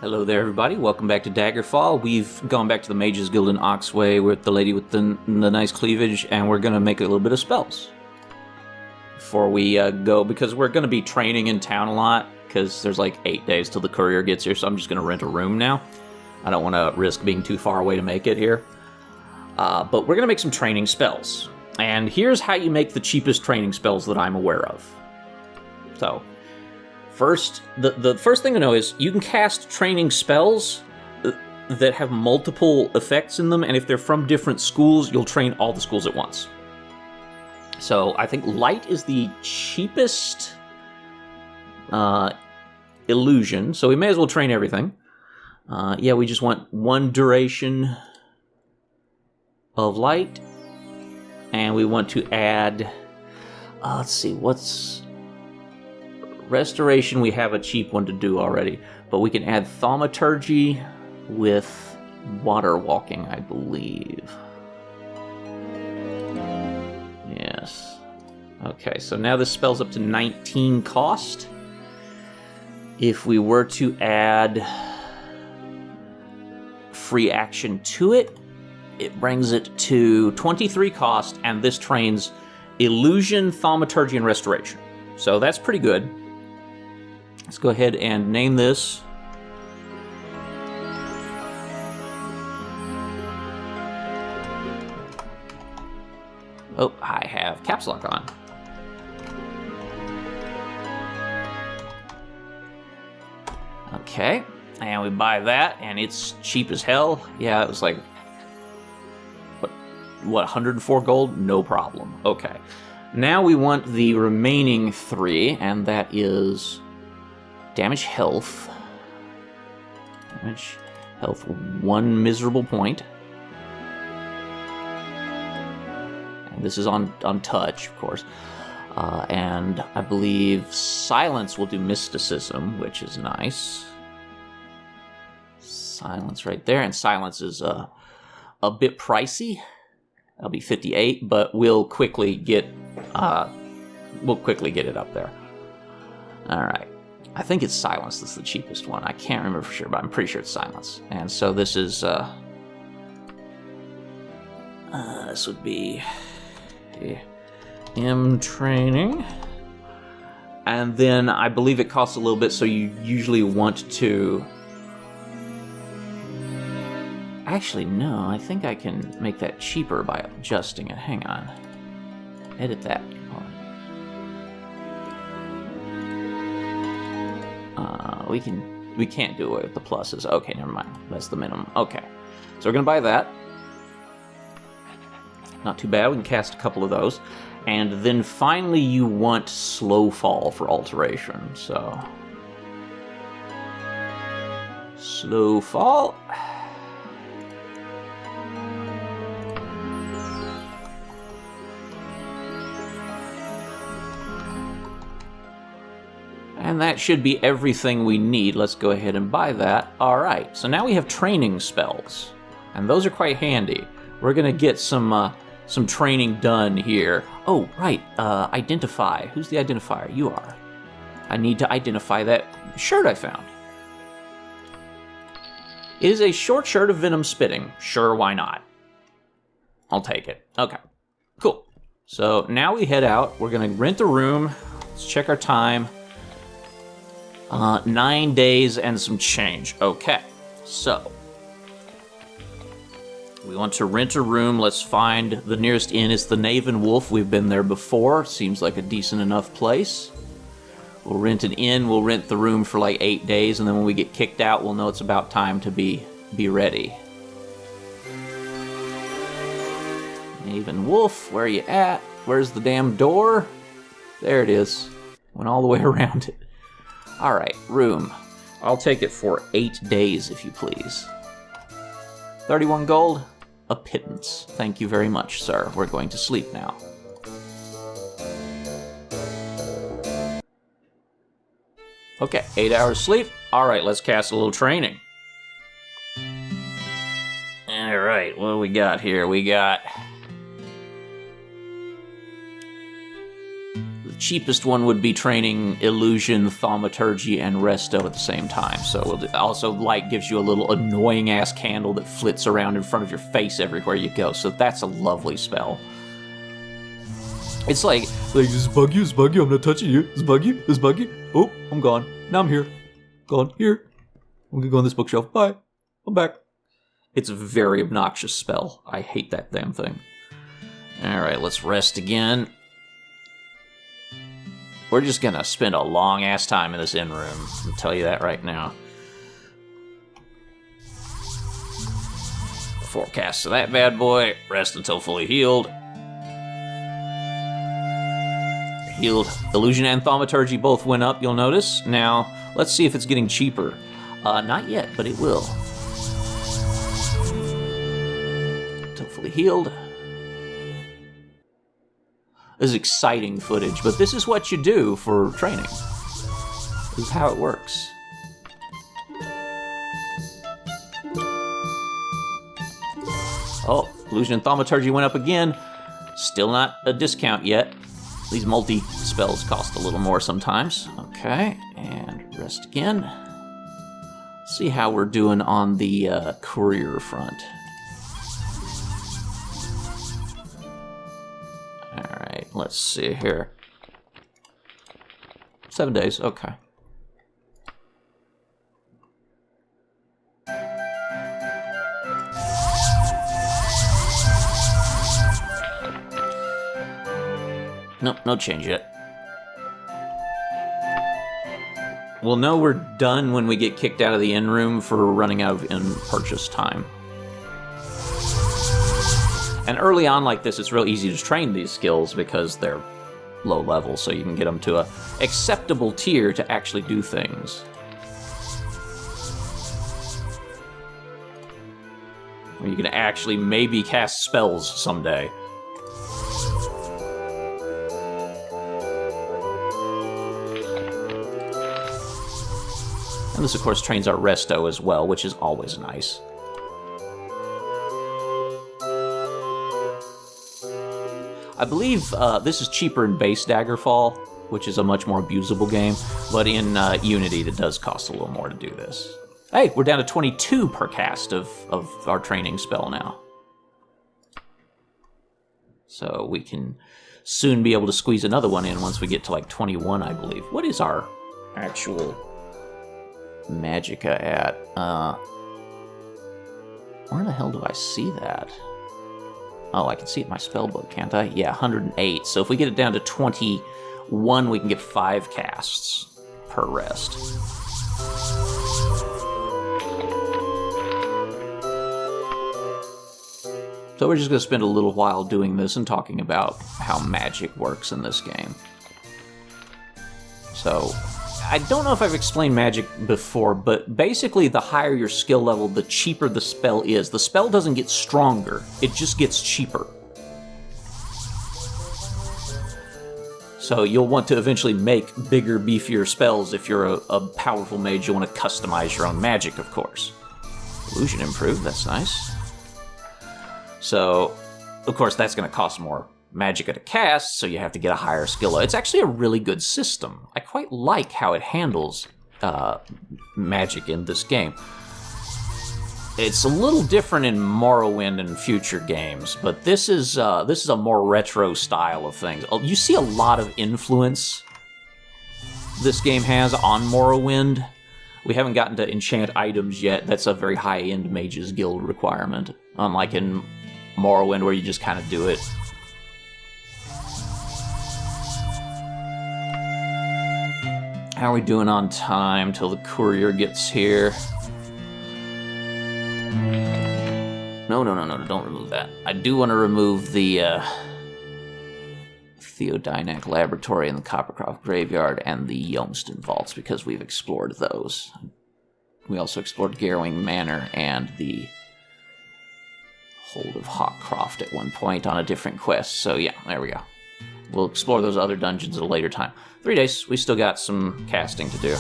Hello there, everybody. Welcome back to Daggerfall. We've gone back to the Mages Guild in Oxway with the lady with the nice cleavage, and we're going to make a little bit of spells before we go, because we're going to be training in town a lot, because there's like 8 days till the courier gets here, so I'm just going to rent a room now. I don't want to risk being too far away to make it here. But we're going to make some training spells. And here's how you make the cheapest training spells that I'm aware of. So, first, the first thing to know is you can cast training spells that have multiple effects in them, and if they're from different schools, you'll train all the schools at once. So I think light is the cheapest illusion, so we may as well train everything. Yeah, we just want one duration of light, and we want to add, let's see, what's... Restoration, we have a cheap one to do already, but we can add thaumaturgy with water walking, I believe. Yes. Okay, so now this spell's up to 19 cost. If we were to add free action to it, it brings it to 23 cost, and this trains illusion, thaumaturgy, and restoration. So that's pretty good. Let's go ahead and name this. Oh, I have caps lock on. Okay, and we buy that, and it's cheap as hell. Yeah, it was like, what 104 gold? No problem. Okay, now we want the remaining 3, and that is... Damage health. Damage health, 1 miserable point. And this is on touch, of course. And I believe silence will do mysticism, which is nice. Silence right there, and silence is a bit pricey. That'll be 58, but we'll quickly get it up there. All right. I think it's silence that's the cheapest one. I can't remember for sure, but I'm pretty sure it's silence. And so this is, this would be M training. And then I believe it costs a little bit, so you usually want to... Actually, no, I think I can make that cheaper by adjusting it. Hang on. Edit that. We can't do it with the pluses. Okay, never mind. That's the minimum. Okay. So we're going to buy that. Not too bad. We can cast a couple of those. And then finally you want slow fall for alteration. So... Slow fall. And that should be everything we need. Let's go ahead and buy that. All right, so now we have training spells, and those are quite handy. We're gonna get some training done here. Oh, right, identify. Who's the identifier? You are. I need to identify that shirt I found. It is a short shirt of venom spitting. Sure, why not? I'll take it. Okay, cool. So now we head out. We're gonna rent a room. Let's check our time. 9 days and some change. Okay, so we want to rent a room. Let's find the nearest inn. It's the Knave and Wolf. We've been there before. Seems like a decent enough place. We'll rent an inn. We'll rent the room for like 8 days, and then when we get kicked out, we'll know it's about time to be ready. Knave and Wolf, where are you at? Where's the damn door? There it is. Went all the way around it. All right, room. I'll take it for 8 days, if you please. 31 gold, a pittance. Thank you very much, sir. We're going to sleep now. Okay, 8 hours sleep. All right, let's cast a little training. All right, what do we got here? We got cheapest one would be training Illusion, Thaumaturgy, and Resto at the same time. So also light gives you a little annoying-ass candle that flits around in front of your face everywhere you go. So that's a lovely spell. It's like this is buggy, I'm not touching you. This is buggy. Oh, I'm gone. Now I'm here. Gone. Here. I'm gonna go on this bookshelf. Bye. I'm back. It's a very obnoxious spell. I hate that damn thing. Alright, let's rest again. We're just gonna spend a long-ass time in this inn room. I'll tell you that right now. Forecast of that bad boy. Rest until fully healed. Healed. Illusion and Thaumaturgy both went up, you'll notice. Now, let's see if it's getting cheaper. Not yet, but it will. Until fully healed. This is exciting footage, but this is what you do for training. This is how it works. Oh, Illusion and Thaumaturgy went up again. Still not a discount yet. These multi-spells cost a little more sometimes. Okay, and rest again. See how we're doing on the Courier front. Alright, let's see here. 7 days, okay. Nope, no change yet. We'll know we're done when we get kicked out of the inn room for running out of in-purchase time. And early on like this, it's real easy to train these skills because they're low level, so you can get them to a acceptable tier to actually do things. Where you can actually maybe cast spells someday. And this, of course, trains our Resto as well, which is always nice. I believe this is cheaper in base Daggerfall, which is a much more abusable game, but in Unity it does cost a little more to do this. Hey, we're down to 22 per cast of our training spell now. So we can soon be able to squeeze another one in once we get to like 21, I believe. What is our actual Magicka at? Where the hell do I see that? Oh, I can see it in my spellbook, can't I? Yeah, 108. So if we get it down to 21, we can get 5 casts per rest. So we're just going to spend a little while doing this and talking about how magic works in this game. So, I don't know if I've explained magic before, but basically the higher your skill level, the cheaper the spell is. The spell doesn't get stronger, it just gets cheaper. So you'll want to eventually make bigger, beefier spells if you're a powerful mage. You'll want to customize your own magic, of course. Illusion improved, that's nice. So, of course, that's going to cost more Magicka to cast, so you have to get a higher skill level. It's actually a really good system. I quite like how it handles magic in this game. It's a little different in Morrowind and future games, but this is a more retro style of things. You see a lot of influence this game has on Morrowind. We haven't gotten to enchant items yet. That's a very high-end Mages Guild requirement, unlike in Morrowind where you just kind of do it. How are we doing on time till the Courier gets here? No, don't remove that. I do want to remove the Theodynac Laboratory and the Coppercroft Graveyard and the Yomston Vaults because we've explored those. We also explored Garrowing Manor and the Hold of Hawkcroft at one point on a different quest. So yeah, there we go. We'll explore those other dungeons at a later time. 3 days, we still got some casting to do.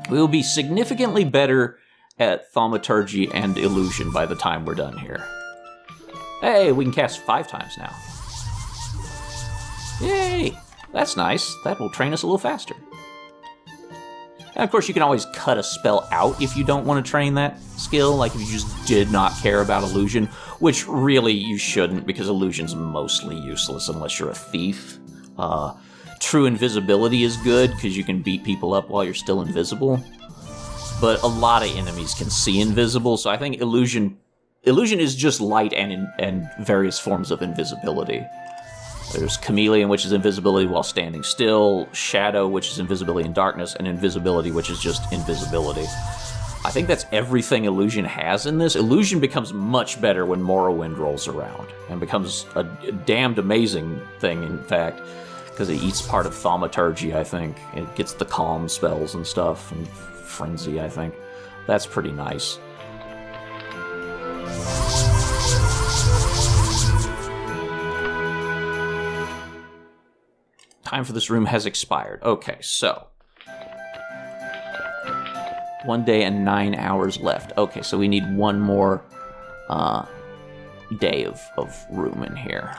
We will be significantly better at Thaumaturgy and Illusion by the time we're done here. Hey, we can cast 5 times now. Yay! That's nice. That will train us a little faster. And of course, you can always cut a spell out if you don't want to train that skill, like if you just did not care about illusion, which really you shouldn't, because illusion's mostly useless unless you're a thief. True invisibility is good, because you can beat people up while you're still invisible. But a lot of enemies can see invisible, so I think illusion is just light and various forms of invisibility. There's Chameleon, which is invisibility while standing still, Shadow, which is invisibility in darkness, and Invisibility, which is just invisibility. I think that's everything Illusion has in this. Illusion becomes much better when Morrowind rolls around, and becomes a damned amazing thing, in fact, because it eats part of Thaumaturgy, I think. It gets the calm spells and stuff, and Frenzy, I think. That's pretty nice. Time for this room has expired. Okay, so 1 day and 9 hours left. Okay, so we need one more day of room in here.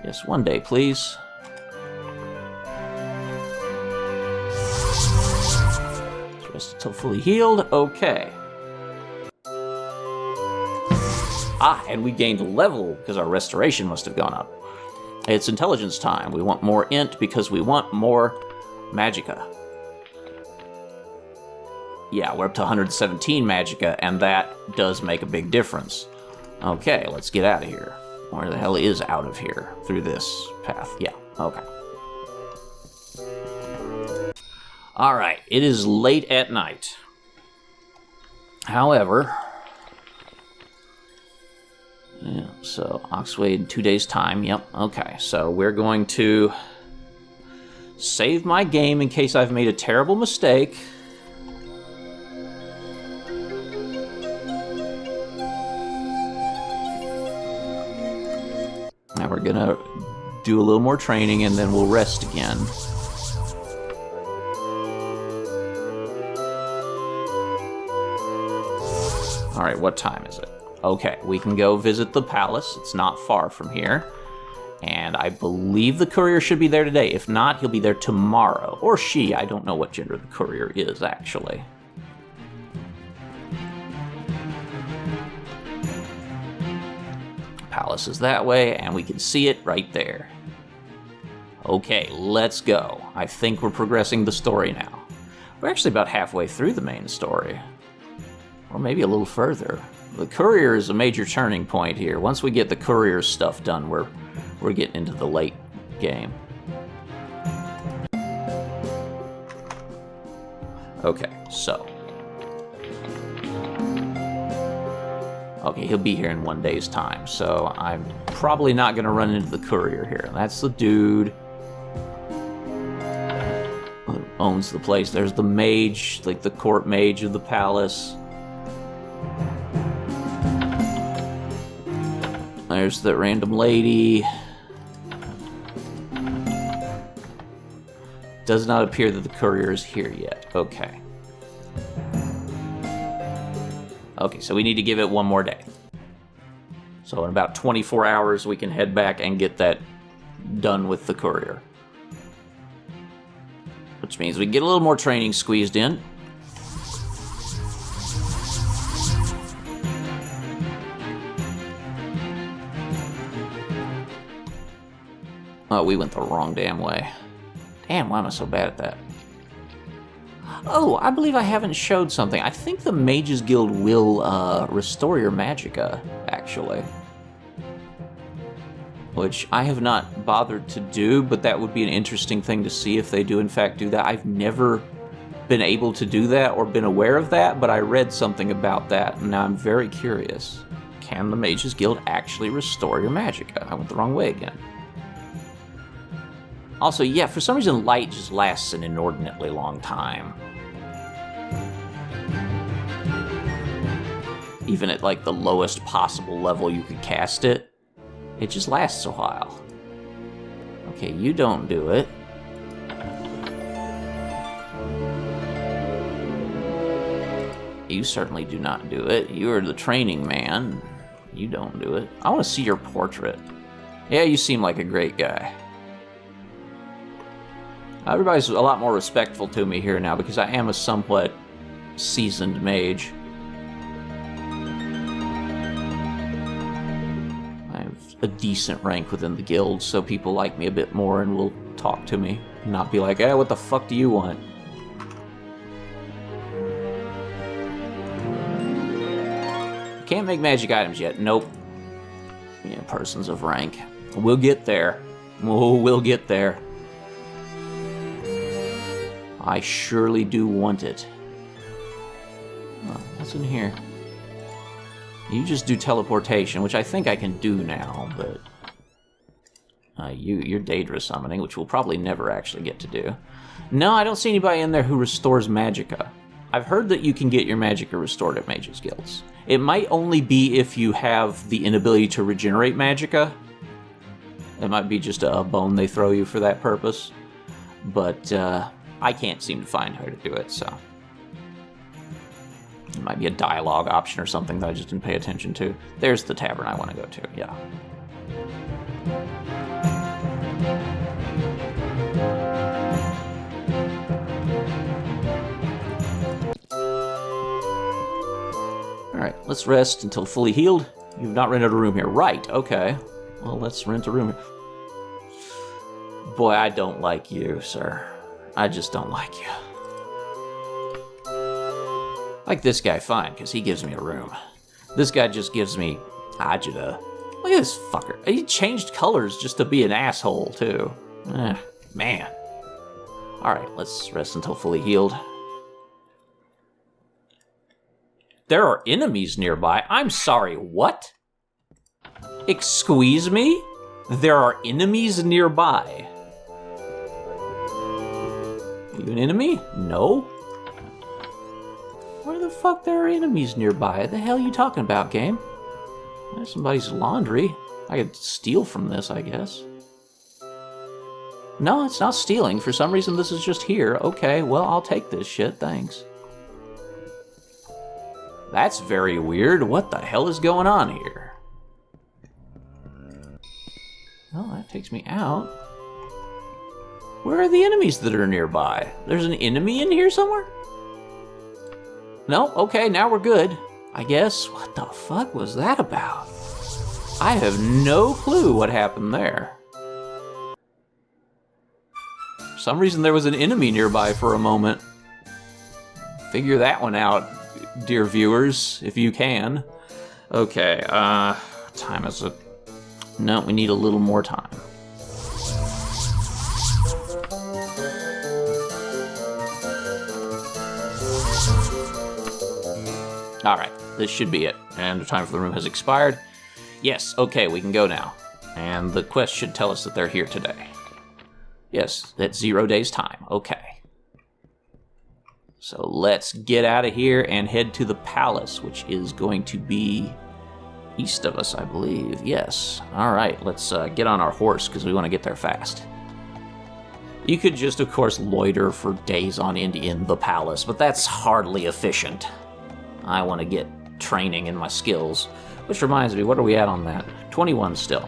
Yes, 1 day, please. Rest until fully healed. Okay. Ah, and we gained a level because our restoration must have gone up. It's intelligence time. We want more int because we want more magicka. Yeah, we're up to 117 magicka, and that does make a big difference. Okay, let's get out of here. Where the hell is out of here? Through this path. Yeah, okay. Alright, it is late at night. However... yeah, so Oxway in 2 days' time. Yep, okay. So we're going to save my game in case I've made a terrible mistake. Now we're gonna do a little more training and then we'll rest again. Alright, what time is it? Okay, we can go visit the palace. It's not far from here. And I believe the courier should be there today. If not, he'll be there tomorrow. Or she. I don't know what gender the courier is, actually. Palace is that way, and we can see it right there. Okay, let's go. I think we're progressing the story now. We're actually about halfway through the main story. Or maybe a little further. The courier is a major turning point here. Once we get the courier stuff done, we're getting into the late game. Okay, so. Okay, he'll be here in 1 day's time, so I'm probably not going to run into the courier here. That's the dude who owns the place. There's the mage, like the court mage of the palace. There's the random lady. Does not appear that the courier is here yet. Okay. Okay, so we need to give it 1 more day. So in about 24 hours, we can head back and get that done with the courier. Which means we get a little more training squeezed in. Oh, we went the wrong damn way. Damn, why am I so bad at that? Oh, I believe I haven't showed something. I think the Mages Guild will restore your magicka, actually. Which I have not bothered to do, but that would be an interesting thing to see if they do in fact do that. I've never been able to do that or been aware of that, but I read something about that, and now I'm very curious. Can the Mages Guild actually restore your magicka? I went the wrong way again. Also, yeah, for some reason light just lasts an inordinately long time. Even at like the lowest possible level you could cast it, it just lasts a while. Okay, you don't do it. You certainly do not do it. You are the training man. You don't do it. I want to see your portrait. Yeah, you seem like a great guy. Everybody's a lot more respectful to me here now because I am a somewhat seasoned mage. I have a decent rank within the guild, so people like me a bit more and will talk to me. Not be like, hey, what the fuck do you want? Can't make magic items yet. Nope. Yeah, persons of rank. We'll get there. Oh, we'll get there. I surely do want it. Oh, what's in here? You just do teleportation, which I think I can do now, but... you're Daedra summoning, which we'll probably never actually get to do. No, I don't see anybody in there who restores magicka. I've heard that you can get your magicka restored at Mages Guilds. It might only be if you have the inability to regenerate magicka. It might be just a bone they throw you for that purpose. But I can't seem to find how to do it, so... It might be a dialogue option or something that I just didn't pay attention to. There's the tavern I want to go to, yeah. Alright, let's rest until fully healed. You've not rented a room here. Right, okay. Well, let's rent a room here. Boy, I don't like you, sir. I just don't like you. Like this guy, fine, because he gives me a room. This guy just gives me agita. Look at this fucker. He changed colors just to be an asshole, too. Man. Alright, let's rest until fully healed. There are enemies nearby. I'm sorry, what? Excuse me? There are enemies nearby. Are you an enemy? No. Where the fuck there are enemies nearby? The hell are you talking about, game? There's somebody's laundry. I could steal from this, I guess. No, it's not stealing. For some reason, this is just here. Okay, well, I'll take this shit. Thanks. That's very weird. What the hell is going on here? Well, that takes me out. Where are the enemies that are nearby? There's an enemy in here somewhere? No? Okay, now we're good. I guess. What the fuck was that about? I have no clue what happened there. For some reason there was an enemy nearby for a moment. Figure that one out, dear viewers, if you can. Okay, time is it? No, we need a little more time. Alright, this should be it. And the time for the room has expired. Yes, okay, we can go now. And the quest should tell us that they're here today. Yes, that's 0 days' time. Okay. So let's get out of here and head to the palace, which is going to be east of us, I believe. Yes. Alright, let's get on our horse, because we want to get there fast. You could just, of course, loiter for days on end in the palace, but that's hardly efficient. I want to get training in my skills. Which reminds me, what are we at on that? 21 still.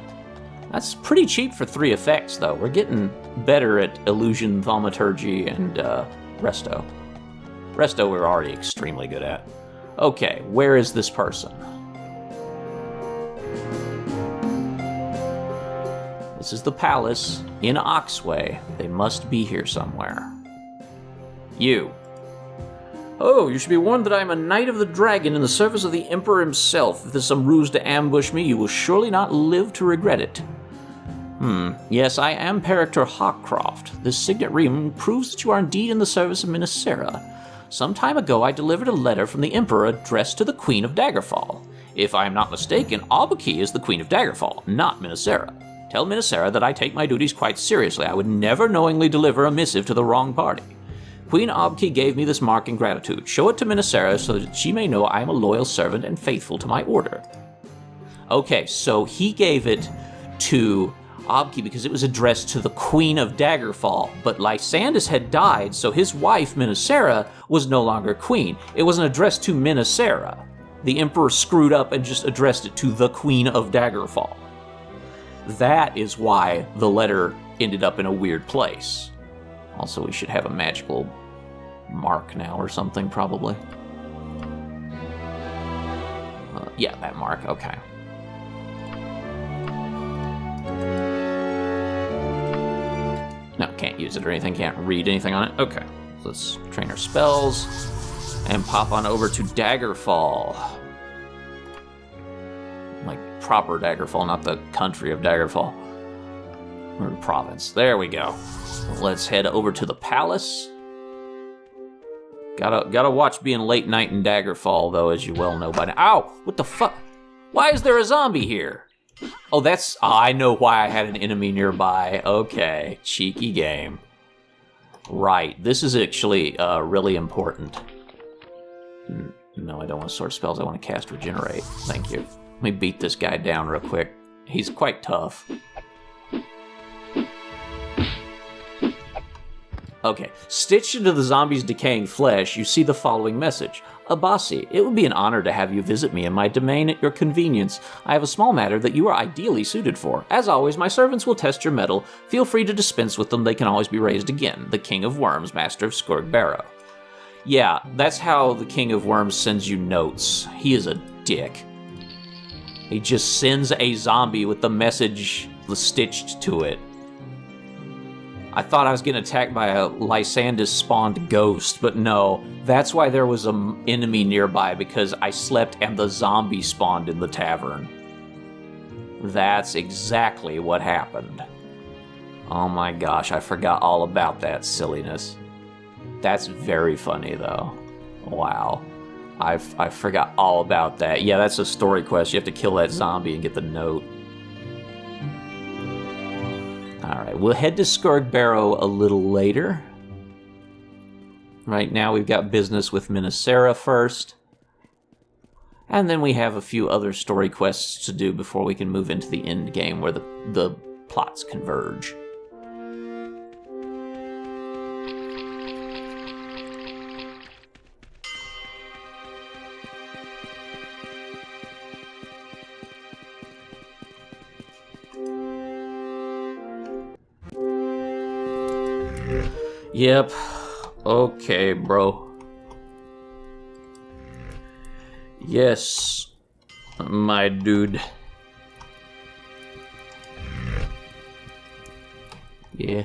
That's pretty cheap for 3 effects, though. We're getting better at illusion, thaumaturgy, and resto. Resto we're already extremely good at. Okay, where is this person? This is the palace in Oxway. They must be here somewhere. You. Oh, you should be warned that I am a knight of the dragon in the service of the Emperor himself. If there's some ruse to ambush me, you will surely not live to regret it. Yes, I am Perector Hawkcroft. This signet ring proves that you are indeed in the service of Minacera. Some time ago, I delivered a letter from the Emperor addressed to the Queen of Daggerfall. If I am not mistaken, Albuquerque is the Queen of Daggerfall, not Minacera. Tell Minacera that I take my duties quite seriously. I would never knowingly deliver a missive to the wrong party. Queen Albuquerque gave me this mark in gratitude. Show it to Minacera so that she may know I am a loyal servant and faithful to my order. Okay, so he gave it to Albuquerque because it was addressed to the Queen of Daggerfall, but Lysandus had died, so his wife, Minacera, was no longer queen. It wasn't addressed to Minacera. The Emperor screwed up and just addressed it to the Queen of Daggerfall. That is why the letter ended up in a weird place. Also, we should have a magical mark now or something, probably. Yeah, that mark, okay. No, can't use it or anything, can't read anything on it. Okay, so let's train our spells and pop on over to Daggerfall. Like proper Daggerfall, not the country of Daggerfall. Or the province. There we go. Let's head over to the palace. Gotta watch being late night in Daggerfall, though, as you well know by now. Ow! What the fuck? Why is there a zombie here? Oh, that's... I know why I had an enemy nearby. Okay, cheeky game. Right, this is actually really important. No, I don't want to sword spells. I want to cast Regenerate. Thank you. Let me beat this guy down real quick. He's quite tough. Okay, stitched into the zombie's decaying flesh, you see the following message. Abasi, it would be an honor to have you visit me in my domain at your convenience. I have a small matter that you are ideally suited for. As always, my servants will test your mettle. Feel free to dispense with them. They can always be raised again. The King of Worms, Master of Scourge Barrow. Yeah, that's how the King of Worms sends you notes. He is a dick. He just sends a zombie with the message stitched to it. I thought I was getting attacked by a Lysandus-spawned ghost, but no. That's why there was an enemy nearby, because I slept and the zombie spawned in the tavern. That's exactly what happened. Oh my gosh, I forgot all about that silliness. That's very funny, though. Wow. I forgot all about that. Yeah, that's a story quest. You have to kill that zombie and get the note. Alright, we'll head to Scourge Barrow a little later. Right now we've got business with Minnesera first. And then we have a few other story quests to do before we can move into the end game where the plots converge. Yep. Okay, bro. Yes, my dude. Yeah.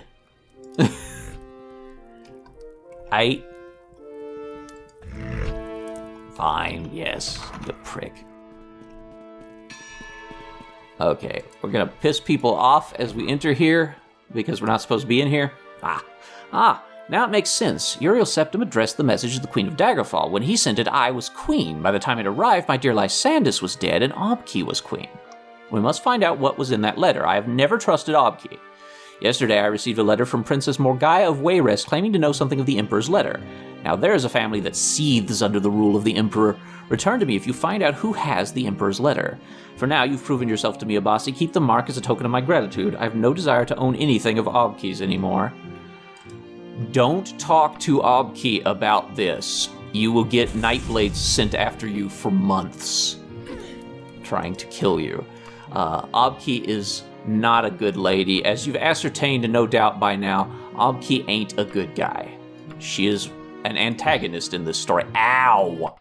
Fine, yes, the prick. Okay, we're gonna piss people off as we enter here because we're not supposed to be in here. Now it makes sense. Uriel Septim addressed the message to the Queen of Daggerfall. When he sent it, I was queen. By the time it arrived, my dear Lysandus was dead and Obki was queen. We must find out what was in that letter. I have never trusted Obki. Yesterday I received a letter from Princess Morgaya of Wayrest claiming to know something of the Emperor's letter. Now there is a family that seethes under the rule of the Emperor. Return to me if you find out who has the Emperor's letter. For now, you've proven yourself to me, Abasi. Keep the mark as a token of my gratitude. I have no desire to own anything of Obki's anymore. Don't talk to Obki about this. You will get Nightblades sent after you for months, trying to kill you. Obki is not a good lady. As you've ascertained, no doubt by now, Obki ain't a good guy. She is an antagonist in this story. Ow!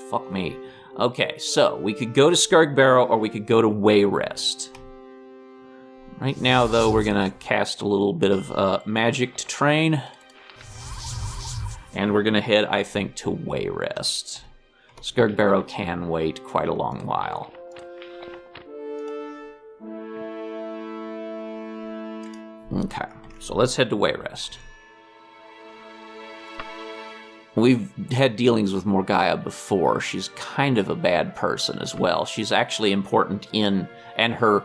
Fuck me. Okay, so we could go to Scourge Barrow or we could go to Wayrest. Right now, though, we're going to cast a little bit of magic to train. And we're going to head, I think, to Wayrest. Scourge Barrow can wait quite a long while. Okay, so let's head to Wayrest. We've had dealings with Morgaya before. She's kind of a bad person as well. She's actually important in... and her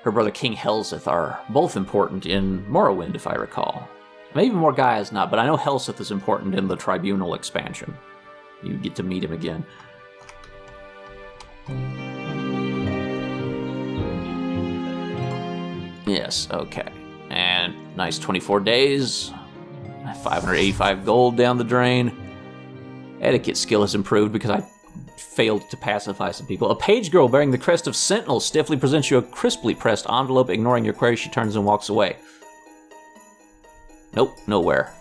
brother King Helseth are both important in Morrowind, if I recall. Maybe Morgaya's not, but I know Helseth is important in the Tribunal expansion. You get to meet him again. Yes, okay. And nice 24 days. 585 gold down the drain. Etiquette skill has improved because I failed to pacify some people. A page girl bearing the crest of Sentinel stiffly presents you a crisply pressed envelope. Ignoring your query, she turns and walks away. Nope, nowhere.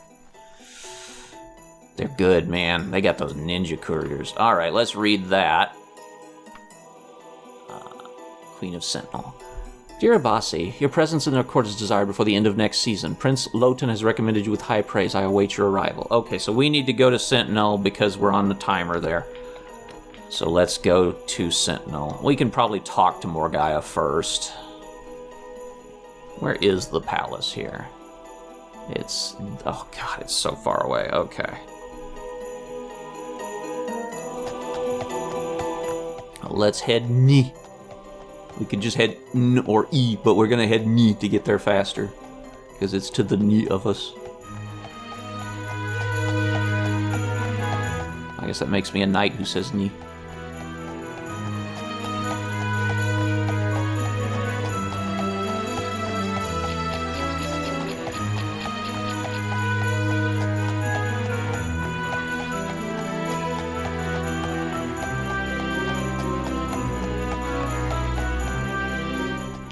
They're good, man. They got those ninja couriers. All right, let's read that. Queen of Sentinel. Dear Abasi, your presence in their court is desired before the end of next season. Prince Lotan has recommended you with high praise. I await your arrival. Okay, so we need to go to Sentinel because we're on the timer there. So let's go to Sentinel. We can probably talk to Morgaya first. Where is the palace here? It's... oh god, it's so far away. Okay. Let's head ni. We could just head N or E, but we're gonna head ni to get there faster. Because it's to the ni of us. I guess that makes me a knight who says ni.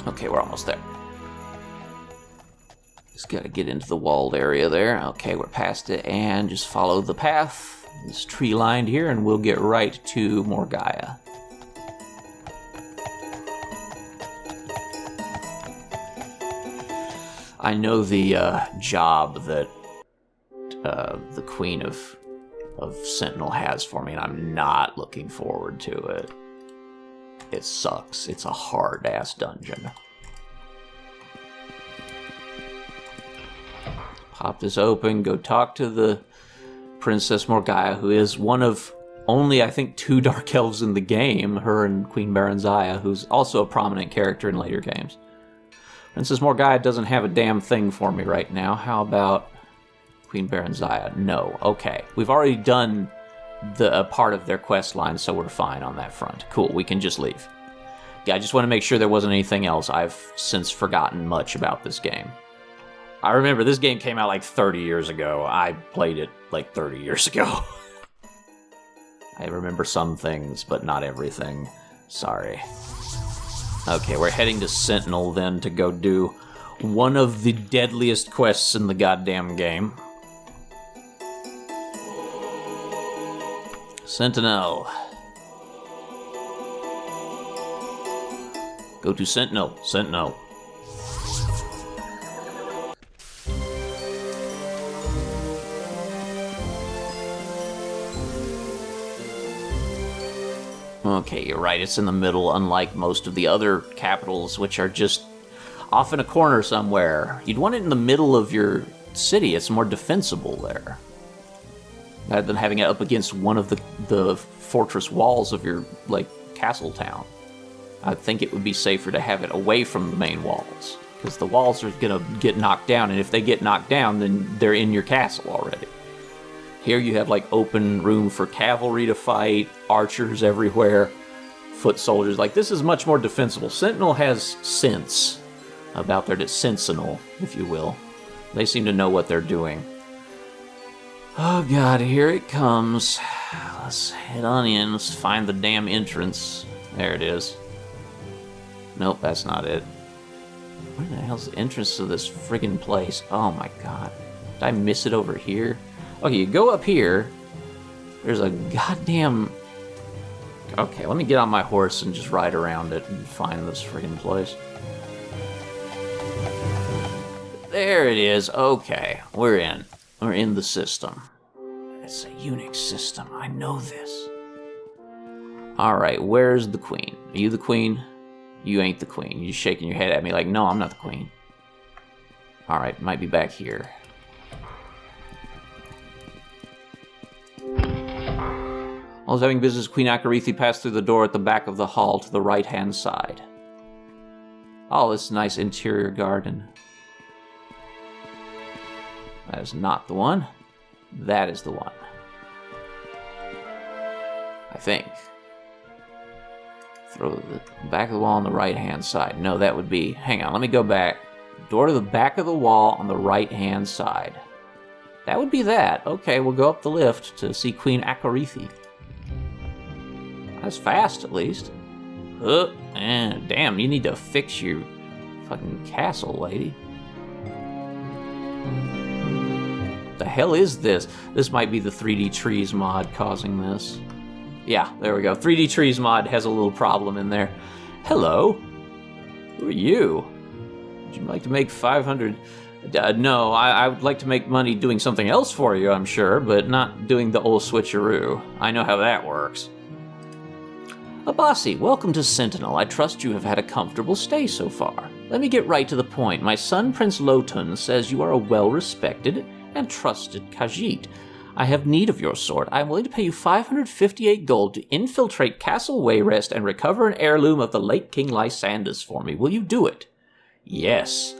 Okay, we're almost there. Just gotta get into the walled area there. Okay, we're past it, and just follow the path. It's tree-lined here, and we'll get right to Morgaya. I know the job that the Queen of Sentinel has for me, and I'm not looking forward to it. It sucks. It's a hard-ass dungeon. Pop this open, go talk to the Princess Morgaya, who is one of only, I think, 2 Dark Elves in the game, her and Queen Baranzaya, who's also a prominent character in later games. Princess Morgaya doesn't have a damn thing for me right now. How about Queen Baranzaya? No. Okay. We've already done a part of their quest line, so we're fine on that front. Cool, we can just leave. Yeah, I just want to make sure there wasn't anything else. I've since forgotten much about this game. I remember this game came out like 30 years ago. I played it like 30 years ago. I remember some things, but not everything. Sorry. Okay, we're heading to Sentinel then to go do one of the deadliest quests in the goddamn game. Sentinel. Go to Sentinel. Sentinel. Okay, you're right, it's in the middle, unlike most of the other capitals, which are just off in a corner somewhere. You'd want it in the middle of your city, it's more defensible there. Rather than having it up against one of the fortress walls of your, like, castle town. I think it would be safer to have it away from the main walls, because the walls are gonna get knocked down, and if they get knocked down, then they're in your castle already. Here you have like open room for cavalry to fight, archers everywhere, foot soldiers. Like, this is much more defensible. Sentinel has sense about their sentinel, if you will. They seem to know what they're doing. Oh god, here it comes. Let's head on in, let's find the damn entrance. There it is. Nope, that's not it. Where the hell's the entrance to this friggin' place? Oh my god. Did I miss it over here? Okay, you go up here. There's a goddamn... Okay, let me get on my horse and just ride around it and find this friggin' place. There it is. Okay, we're in. We're in the system. It's a Unix system. I know this. Alright, where's the queen? Are you the queen? You ain't the queen. You're shaking your head at me like, no, I'm not the queen. Alright, might be back here. While having business, Queen Akarithi passed through the door at the back of the hall to the right-hand side. Oh, this nice interior garden. That is not the one. That is the one. I think. Throw the back of the wall on the right-hand side. No, that would be... Hang on, let me go back. Door to the back of the wall on the right-hand side. That would be that. Okay, we'll go up the lift to see Queen Akarithi. That's fast, at least. Damn, you need to fix your fucking castle, lady. The hell is this? This might be the 3D Trees mod causing this. Yeah, there we go. 3D Trees mod has a little problem in there. Hello. Who are you? Would you like to make 500... no, I would like to make money doing something else for you, I'm sure, but not doing the old switcheroo. I know how that works. Abasi, welcome to Sentinel. I trust you have had a comfortable stay so far. Let me get right to the point. My son, Prince Lotun, says you are a well-respected and trusted Khajiit. I have need of your sword. I am willing to pay you 558 gold to infiltrate Castle Wayrest and recover an heirloom of the late King Lysandas for me. Will you do it? Yes.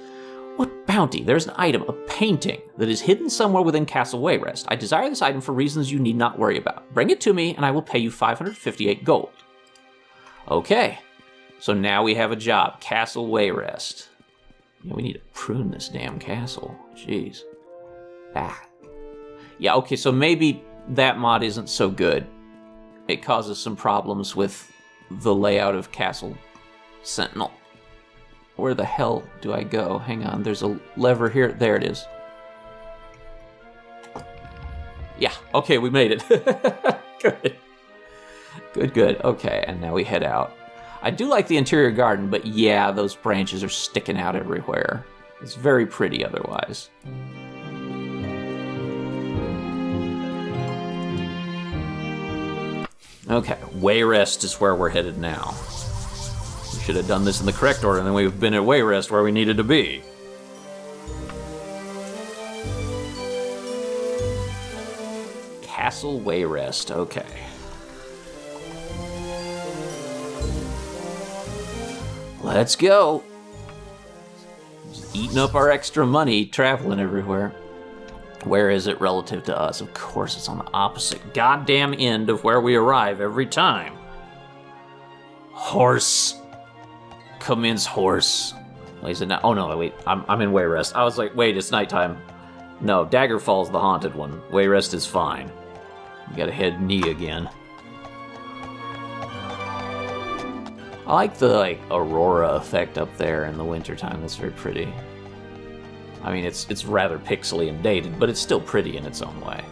What bounty? There's an item, a painting, that is hidden somewhere within Castle Wayrest. I desire this item for reasons you need not worry about. Bring it to me, and I will pay you 558 gold. Okay. So now we have a job. Castle Wayrest. Yeah, we need to prune this damn castle. Jeez. Yeah, okay, so maybe that mod isn't so good. It causes some problems with the layout of Castle Sentinel. Where the hell do I go? Hang on, there's a lever here. There it is. Yeah, okay, we made it. Good. Good. Okay, and now we head out. I do like the interior garden, but yeah, those branches are sticking out everywhere. It's very pretty otherwise. Okay, Wayrest is where we're headed now. We should have done this in the correct order, and then we've been at Wayrest where we needed to be. Castle Wayrest, okay. Let's go. Just eating up our extra money, traveling everywhere. Where is it relative to us? Of course, it's on the opposite goddamn end of where we arrive every time. Horse. Commence horse. Wait, is it not? Oh no, wait. I'm in Wayrest. I was like, wait, it's nighttime. No, Daggerfall's the haunted one. Wayrest is fine. You gotta head knee again. I like the aurora effect up there in the wintertime. That's very pretty. I mean, it's rather pixely and dated, but it's still pretty in its own way.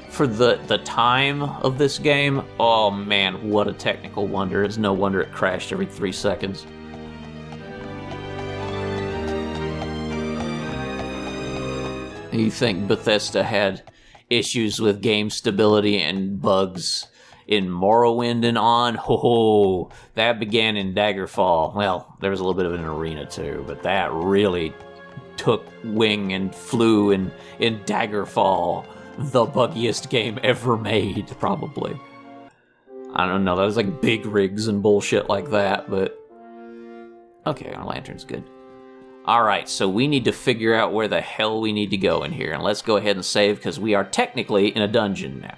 For the time of this game, oh man, what a technical wonder. It's no wonder it crashed every 3 seconds. You think Bethesda had issues with game stability and bugs in Morrowind and on? Ho, that began in Daggerfall. Well, there was a little bit of an arena too, but that really took wing and flew in Daggerfall, the buggiest game ever made, probably. I don't know, that was like big rigs and bullshit like that, but... Okay, our lantern's good. Alright, so we need to figure out where the hell we need to go in here, and let's go ahead and save, because we are technically in a dungeon now.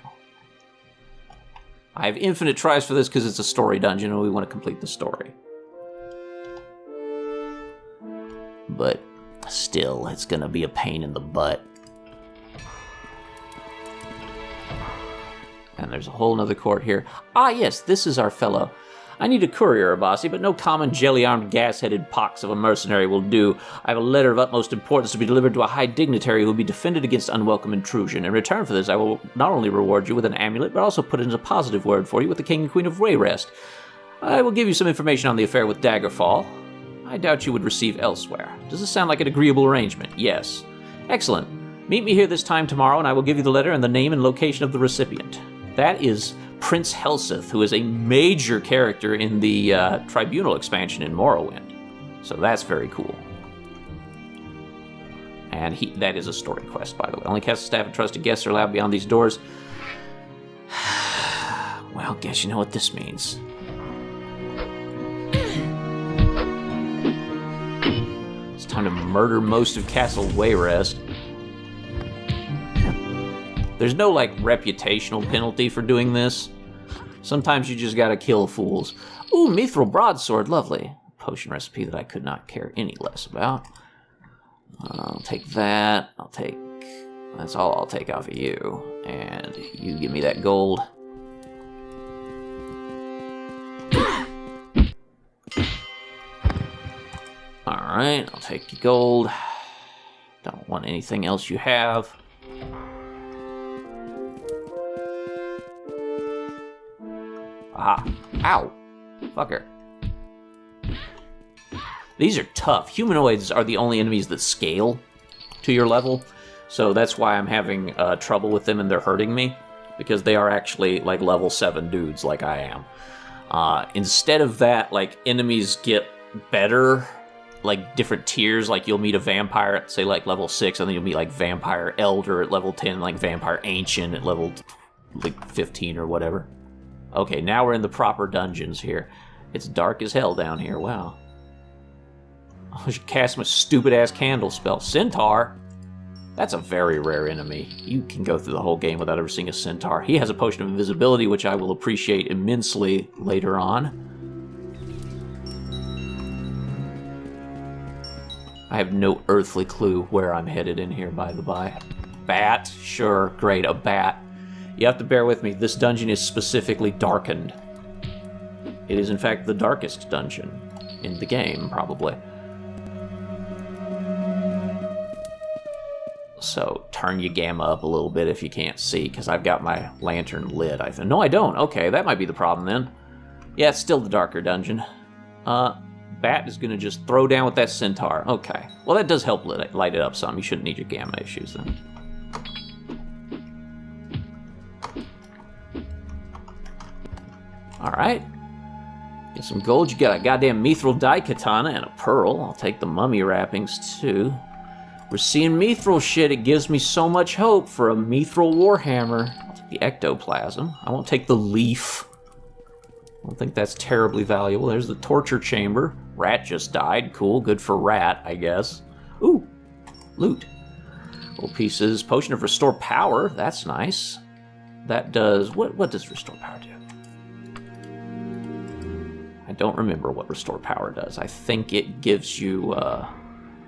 I have infinite tries for this because it's a story dungeon and we want to complete the story. But still, it's going to be a pain in the butt. And there's a whole nother court here. Ah, yes, this is our fellow. I need a courier, Abasi, but no common jelly-armed, gas-headed pox of a mercenary will do. I have a letter of utmost importance to be delivered to a high dignitary who will be defended against unwelcome intrusion. In return for this, I will not only reward you with an amulet, but also put in a positive word for you with the King and Queen of Wayrest. I will give you some information on the affair with Daggerfall. I doubt you would receive elsewhere. Does this sound like an agreeable arrangement? Yes. Excellent. Meet me here this time tomorrow, and I will give you the letter and the name and location of the recipient. That is Prince Helseth, who is a major character in the Tribunal expansion in Morrowind. So that's very cool. And that is a story quest, by the way. Only cast staff and trusted guests are allowed beyond these doors. Well, guess you know what this means. It's time to murder most of Castle Wayrest. There's no, reputational penalty for doing this. Sometimes you just gotta kill fools. Ooh, mithril broadsword, lovely. Potion recipe that I could not care any less about. I'll take that. That's all I'll take off of you. And you give me that gold. Alright, I'll take your gold. Don't want anything else you have. Aha. Ow. Fucker. These are tough. Humanoids are the only enemies that scale to your level, so that's why I'm having trouble with them and they're hurting me, because they are actually like level 7 dudes like I am. Instead of that, like, enemies get better, like different tiers. Like you'll meet a vampire at, say, like level 6, and then you'll meet like Vampire Elder at level 10, like Vampire Ancient at level like 15 or whatever. Okay, now we're in the proper dungeons here. It's dark as hell down here, wow. I should cast my stupid-ass candle spell. Centaur? That's a very rare enemy. You can go through the whole game without ever seeing a centaur. He has a potion of invisibility, which I will appreciate immensely later on. I have no earthly clue where I'm headed in here, by the by. Bat? Sure, great, a bat. You have to bear with me. This dungeon is specifically darkened. It is, in fact, the darkest dungeon in the game, probably. So turn your gamma up a little bit if you can't see, because I've got my lantern lit. No, I don't. Okay, that might be the problem then. Yeah, it's still the darker dungeon. Bat is going to just throw down with that centaur. Okay. Well, that does help light it up some. You shouldn't need your gamma issues then. Alright. Get some gold. You got a goddamn mithril dye katana and a pearl. I'll take the mummy wrappings too. We're seeing mithril shit. It gives me so much hope for a mithril warhammer. I'll take the ectoplasm. I won't take the leaf. I don't think that's terribly valuable. There's the torture chamber. Rat just died. Cool. Good for Rat, I guess. Ooh. Loot. Little pieces. Potion of restore power. That's nice. That does... What does restore power do? I don't remember what restore power does. I think it gives you...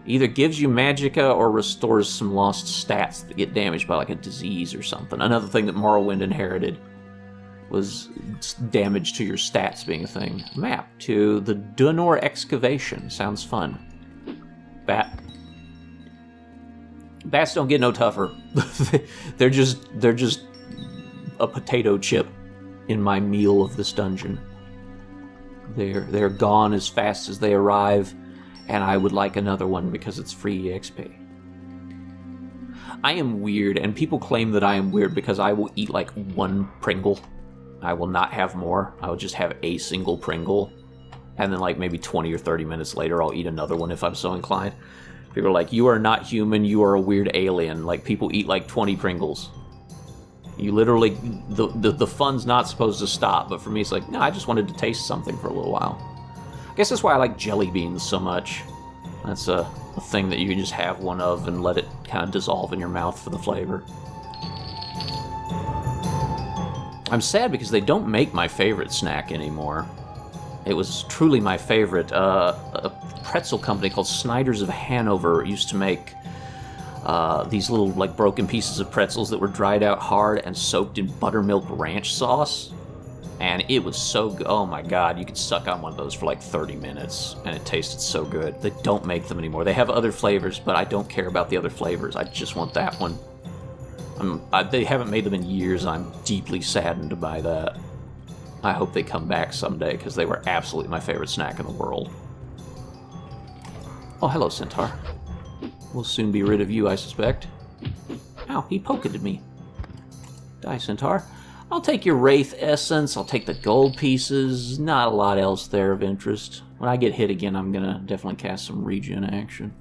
either gives you magicka or restores some lost stats that get damaged by like a disease or something. Another thing that Morrowind inherited was damage to your stats being a thing. Map to the Dunor excavation. Sounds fun. Bat. Bats don't get no tougher. they're just a potato chip in my meal of this dungeon. They're gone as fast as they arrive. And I would like another one because it's free EXP. I am weird, and people claim that I am weird because I will eat like one Pringle. I will not have more. I will just have a single Pringle. And then like maybe 20 or 30 minutes later, I'll eat another one if I'm so inclined. People are like, you are not human, you are a weird alien. Like, people eat like 20 Pringles. You literally, the fun's not supposed to stop, but for me it's like, no, I just wanted to taste something for a little while. I guess that's why I like jelly beans so much. That's a thing that you can just have one of and let it kind of dissolve in your mouth for the flavor. I'm sad because they don't make my favorite snack anymore. It was truly my favorite. A pretzel company called Snyder's of Hanover used to make these little like broken pieces of pretzels that were dried out hard and soaked in buttermilk ranch sauce. And it was so good. Oh my god, you could suck on one of those for like 30 minutes, and it tasted so good. They don't make them anymore. They have other flavors, but I don't care about the other flavors. I just want that one. They haven't made them in years, and I'm deeply saddened by that. I hope they come back someday, because they were absolutely my favorite snack in the world. Oh, hello, Centaur. We'll soon be rid of you, I suspect. Ow, he poked at me. Die, Centaur. I'll take your Wraith Essence, I'll take the gold pieces, not a lot else there of interest. When I get hit again, I'm gonna definitely cast some regen action.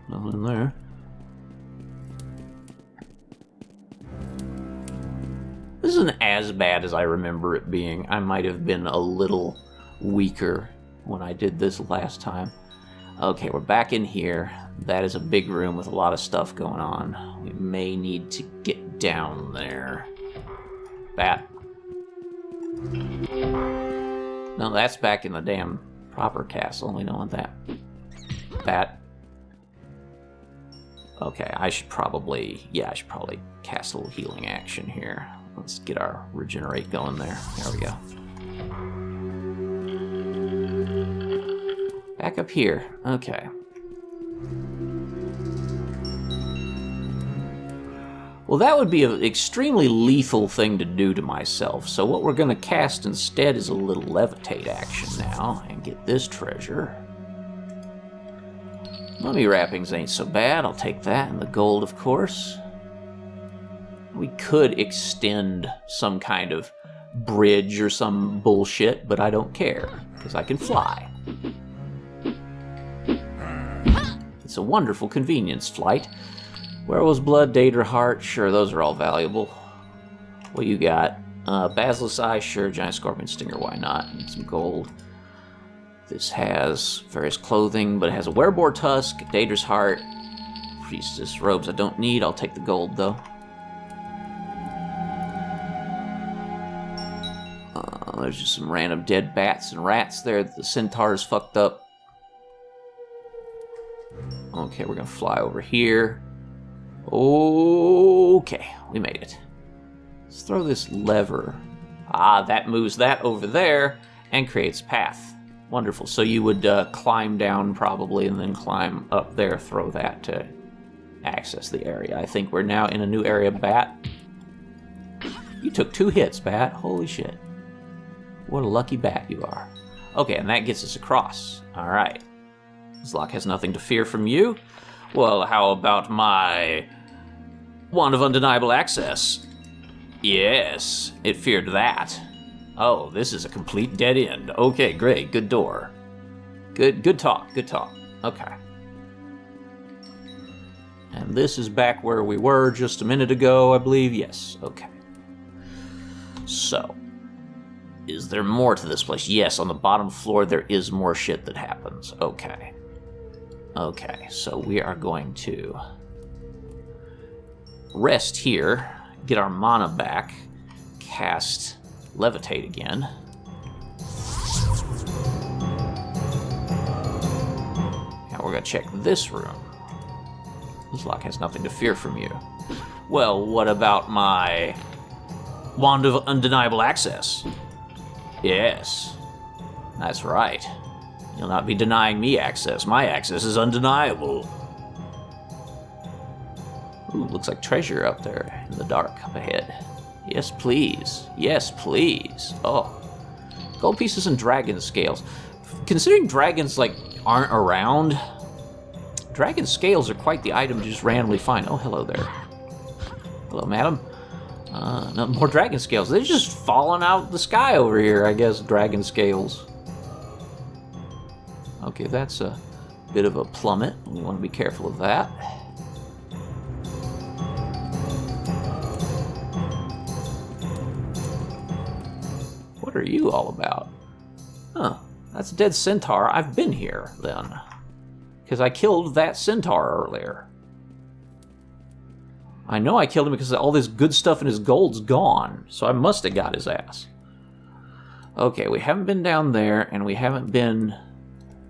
Nothing in there. This isn't as bad as I remember it being. I might have been a little weaker when I did this last time. Okay, we're back in here. That is a big room with a lot of stuff going on. We may need to get down there. Bat. No, that's back in the damn proper castle. We don't want that. Bat. Okay, I should probably cast a little healing action here. Let's get our regenerate going there. There we go. Back up here. Okay. Well, that would be an extremely lethal thing to do to myself, so what we're going to cast instead is a little levitate action now, and get this treasure. Mummy wrappings ain't so bad, I'll take that, and the gold, of course. We could extend some kind of bridge or some bullshit, but I don't care, because I can fly. It's a wonderful convenience flight. Werewolf's blood, Daedra heart, sure, those are all valuable. What you got? Basilisk eye, sure, giant scorpion stinger, why not? And some gold. This has various clothing, but it has a wereboar tusk, Daedra's heart, priestess robes I don't need, I'll take the gold though. There's just some random dead bats and rats there that the centaur's fucked up. Okay, we're gonna fly over here. Okay, we made it. Let's throw this lever. Ah, that moves that over there and creates a path. Wonderful. So you would climb down probably and then climb up there, throw that to access the area. I think we're now in a new area, Bat. You took 2 hits, Bat. Holy shit. What a lucky bat you are. Okay, and that gets us across. All right. Zlok has nothing to fear from you. Well, how about my wand of undeniable access? Yes, it feared that. Oh, this is a complete dead end. Okay, great, good door. Good talk. Okay. And this is back where we were just a minute ago, I believe. Yes, okay. So, is there more to this place? Yes, on the bottom floor there is more shit that happens. Okay. Okay, so we are going to rest here, get our mana back, cast levitate again. Now we're going to check this room. This lock has nothing to fear from you. Well, what about my wand of undeniable access? Yes, that's right. You'll not be denying me access. My access is undeniable. Ooh, looks like treasure up there in the dark up ahead. Yes, please. Yes, please. Oh. Gold pieces and dragon scales. Considering dragons, like, aren't around, dragon scales are quite the item to just randomly find. Oh, hello there. Hello, madam. No, more dragon scales. They're just falling out the sky over here, I guess, dragon scales. Okay, that's a bit of a plummet. We want to be careful of that. What are you all about? Huh, that's a dead centaur. I've been here, then. Because I killed that centaur earlier. I know I killed him because all this good stuff in his gold's gone, so I must have got his ass. Okay, we haven't been down there, and we haven't been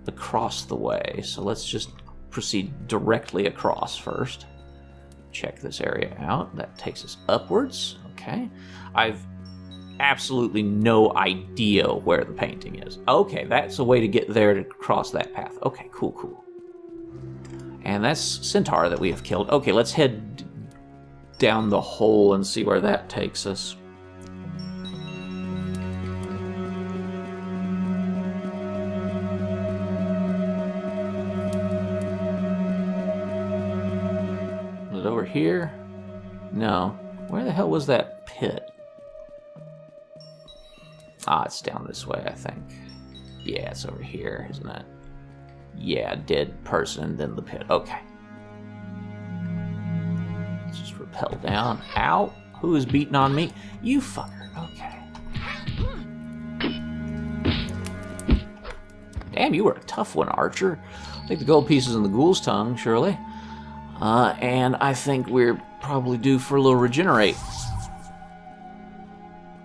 across the way, so let's just proceed directly across first. Check this area out. That takes us upwards. Okay. I've absolutely no idea where the painting is. Okay, that's a way to get there to cross that path. Okay, cool. And that's centaur that we have killed. Okay, let's head down the hole and see where that takes us. Was it over here? No. Where the hell was that pit? Ah, it's down this way, I think. Yeah, it's over here, isn't it? Yeah, dead person, then the pit. Okay. Let's just rappel down. Ow! Who is beating on me? You fucker. Okay. Damn, you were a tough one, Archer. Take the gold pieces and the ghoul's tongue, surely. And I think we're probably due for a little regenerate.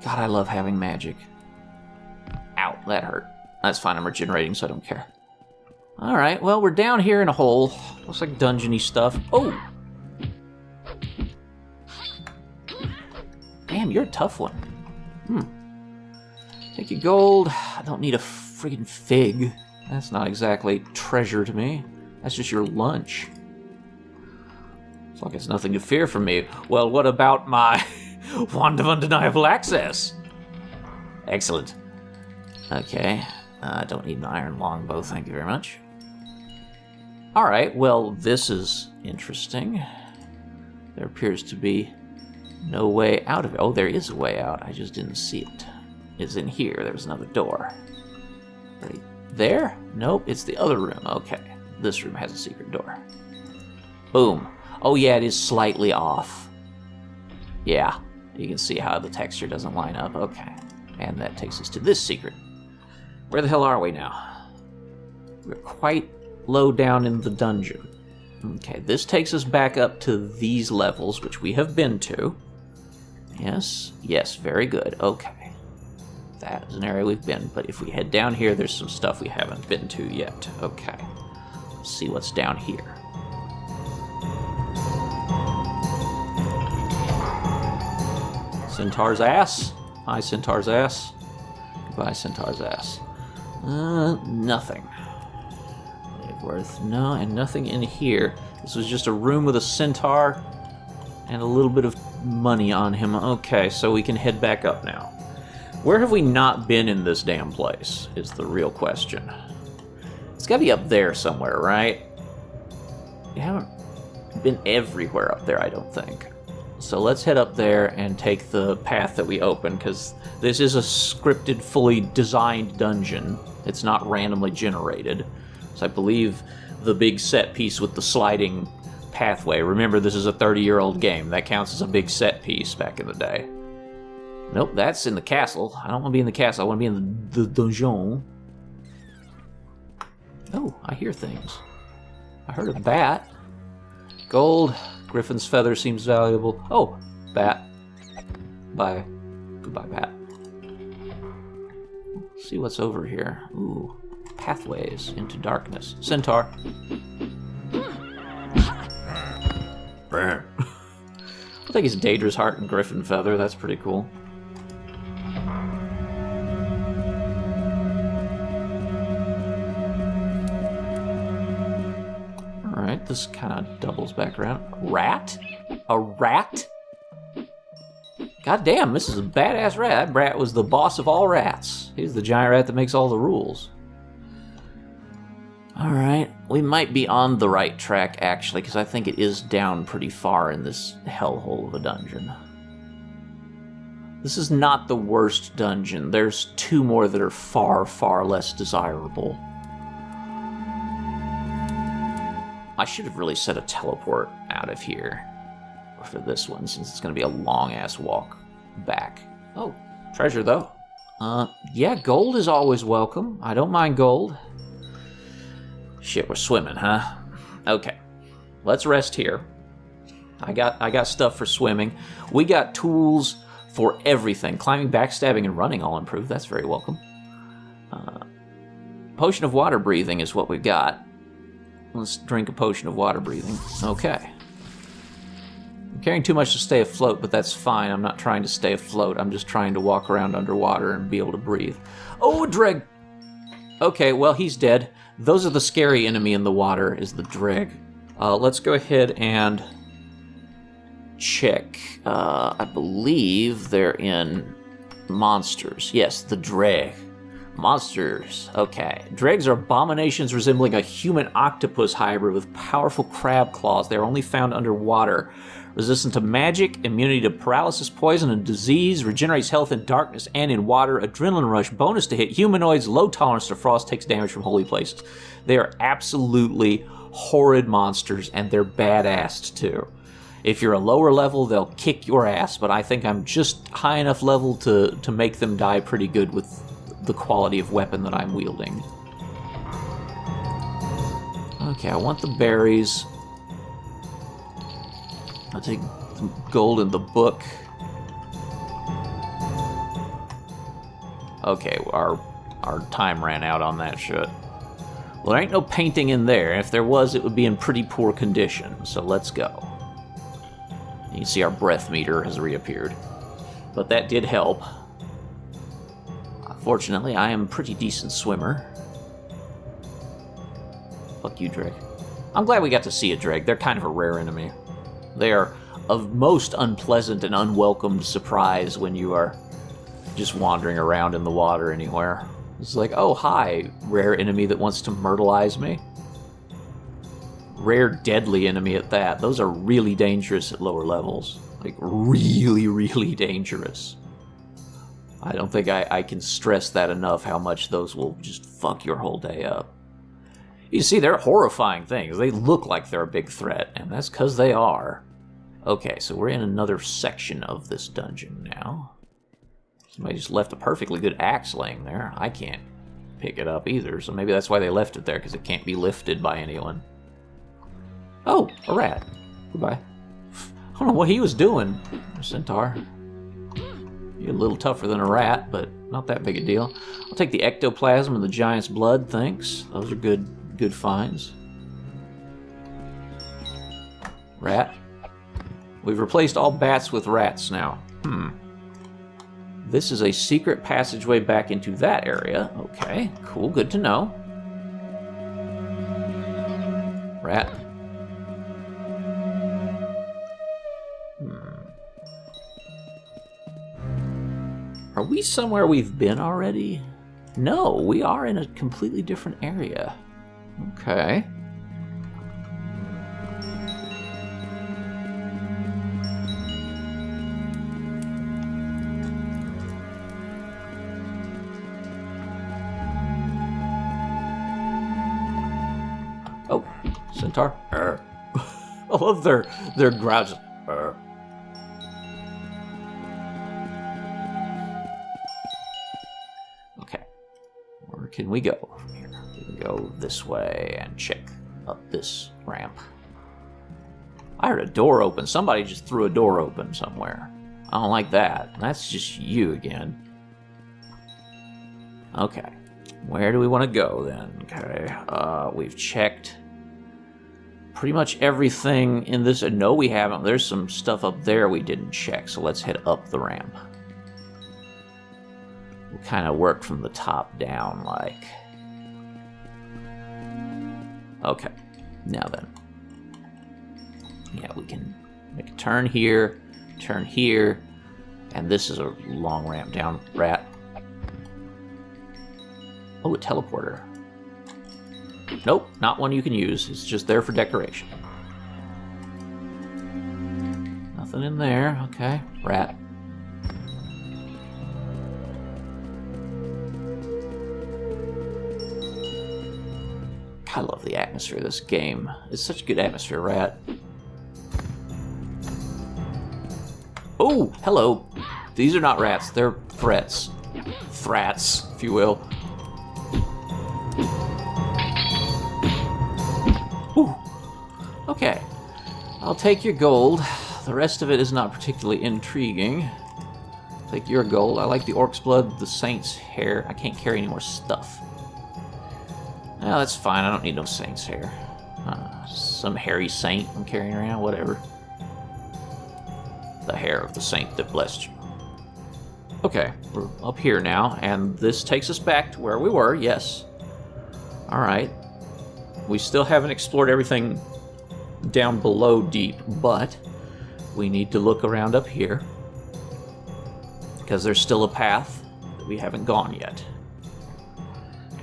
God, I love having magic. Ow, that hurt. That's fine, I'm regenerating, so I don't care. Alright, well, we're down here in a hole. Looks like dungeony stuff. Oh! Damn, you're a tough one. Take your gold. I don't need a friggin' fig. That's not exactly treasure to me. That's just your lunch. It's like it's nothing to fear from me. Well, what about my wand of undeniable access? Excellent. Okay. I don't need an iron longbow, thank you very much. Alright, well, this is interesting. There appears to be no way out of it. Oh, there is a way out. I just didn't see it. It's in here. There's another door. Right there? Nope, it's the other room. Okay. This room has a secret door. Boom. Oh, yeah, it is slightly off. Yeah, you can see how the texture doesn't line up. Okay. And that takes us to this secret. Where the hell are we now? We're quite low down in the dungeon. Okay, this takes us back up to these levels, which we have been to. Yes, yes, very good. Okay. That is an area we've been, but if we head down here, there's some stuff we haven't been to yet. Okay. Let's see what's down here. Centaur's ass. Hi, Centaur's ass. Goodbye, Centaur's ass. Nothing. Worth no, and nothing in here. This was just a room with a centaur and a little bit of money on him. Okay, so we can head back up now. Where have we not been in this damn place is the real question. It's gotta be up there somewhere, right? We haven't been everywhere up there, I don't think. So let's head up there and take the path that we opened, because this is a scripted, fully designed dungeon. It's not randomly generated. So I believe the big set piece with the sliding pathway. Remember, this is a 30-year-old game. That counts as a big set piece back in the day. Nope, that's in the castle. I don't want to be in the castle. I want to be in the dungeon. Oh, I hear things. I heard a bat. Gold. Griffin's feather seems valuable. Oh, bat. Bye. Goodbye, bat. Let's see what's over here. Ooh. Pathways into darkness. Centaur. I'll take his Daedra's heart and Griffin feather. That's pretty cool. Alright, this kind of doubles back around. Rat? A rat? God damn, this is a badass rat. That rat was the boss of all rats. He's the giant rat that makes all the rules. Alright, we might be on the right track, actually, because I think it is down pretty far in this hellhole of a dungeon. This is not the worst dungeon. There's two more that are far, far less desirable. I should have really set a teleport out of here for this one, since it's going to be a long-ass walk back. Oh, treasure, though. Yeah, gold is always welcome. I don't mind gold. Shit, we're swimming, huh? Okay, let's rest here. I got stuff for swimming. We got tools for everything. Climbing, backstabbing, and running all improved. That's very welcome. Potion of water breathing is what we've got. Let's drink a potion of water breathing. Okay. I'm carrying too much to stay afloat, but that's fine. I'm not trying to stay afloat. I'm just trying to walk around underwater and be able to breathe. Oh, Dreg! Okay, well, he's dead. Those are the scary enemy in the water, is the Dreg. Let's go ahead and check. I believe they're in monsters. Yes, the Dreg. Monsters. Okay. Dregs are abominations resembling a human octopus hybrid with powerful crab claws. They are only found underwater. Resistant to magic, immunity to paralysis, poison, and disease, regenerates health in darkness and in water, adrenaline rush, bonus to hit humanoids, low tolerance to frost, takes damage from holy places. They are absolutely horrid monsters, and they're badass too. If you're a lower level, they'll kick your ass, but I think I'm just high enough level to make them die pretty good with the quality of weapon that I'm wielding. Okay, I want the berries. I'll take the gold in the book. Okay, our time ran out on that shit. Well, there ain't no painting in there. If there was, it would be in pretty poor condition, so let's go. You can see our breath meter has reappeared. But that did help. Fortunately, I am a pretty decent swimmer. Fuck you, Drake. I'm glad we got to see a Drake. They're kind of a rare enemy. They are a most unpleasant and unwelcomed surprise when you are just wandering around in the water anywhere. It's like, oh, hi, rare enemy that wants to myrtleize me. Rare deadly enemy at that. Those are really dangerous at lower levels. Like, really, really dangerous. I don't think I can stress that enough, how much those will just fuck your whole day up. You see, they're horrifying things. They look like they're a big threat, and that's because they are. Okay, so we're in another section of this dungeon now. Somebody just left a perfectly good axe laying there. I can't pick it up either, so maybe that's why they left it there, because it can't be lifted by anyone. Oh, a rat. Goodbye. I don't know what he was doing. Centaur. You're a little tougher than a rat, but not that big a deal. I'll take the ectoplasm and the giant's blood, thanks. Those are good finds. Rat. We've replaced all bats with rats now. This is a secret passageway back into that area. Okay, cool, good to know. Rat. Are we somewhere we've been already? No, we are in a completely different area. Okay. Oh, centaur. I love their growls. Okay, where can we go from here? We can go this way and check up this ramp. I heard a door open. Somebody just threw a door open somewhere. I don't like that. That's just you again. Okay. Where do we want to go then? Okay, we've checked pretty much everything in this. No, we haven't. There's some stuff up there we didn't check, so let's head up the ramp. We'll kind of work from the top down, like. Okay, now then. Yeah, we can make a turn here, and this is a long ramp down, rat. Oh, a teleporter. Nope, not one you can use. It's just there for decoration. Nothing in there. Okay, rat. I love the atmosphere of this game. It's such a good atmosphere, rat. Oh, hello. These are not rats. They're threats. Thrats, if you will. Ooh. Okay, I'll take your gold. The rest of it is not particularly intriguing. Take your gold. I like the orc's blood, the saint's hair. I can't carry any more stuff. No, that's fine. I don't need no saint's hair. Some hairy saint I'm carrying around, whatever. The hair of the saint that blessed you. Okay, we're up here now, and this takes us back to where we were, yes. Alright. We still haven't explored everything down below deep, but we need to look around up here because there's still a path that we haven't gone yet.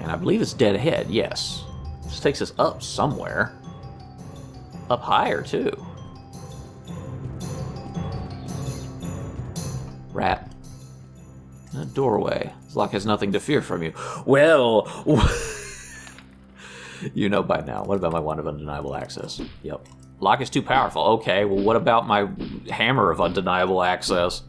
And I believe it's dead ahead, yes. This takes us up somewhere. Up higher, too. Rat. A doorway. This lock has nothing to fear from you. Well... You know by now. What about my wand of undeniable access? Yep. Lock is too powerful. Okay, well what about my hammer of undeniable access?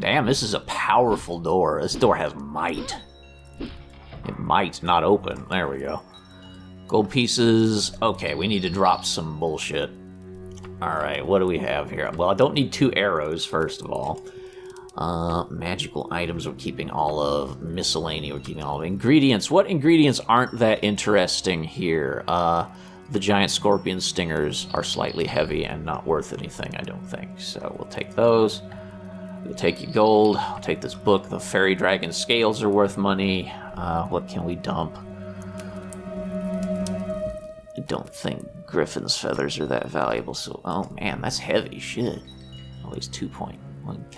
Damn, this is a powerful door. This door has might. It might not open. There we go. Gold pieces. Okay, we need to drop some bullshit. Alright, what do we have here? Well, I don't need 2 arrows, first of all. Magical items we're keeping all of. Miscellany we're keeping all of. Ingredients. What ingredients aren't that interesting here? The giant scorpion stingers are slightly heavy and not worth anything, I don't think. So we'll take those. We'll take your gold. I'll take this book. The fairy dragon scales are worth money. What can we dump? I don't think Griffin's feathers are that valuable, so... Oh, man, that's heavy. Shit. Always 2.1...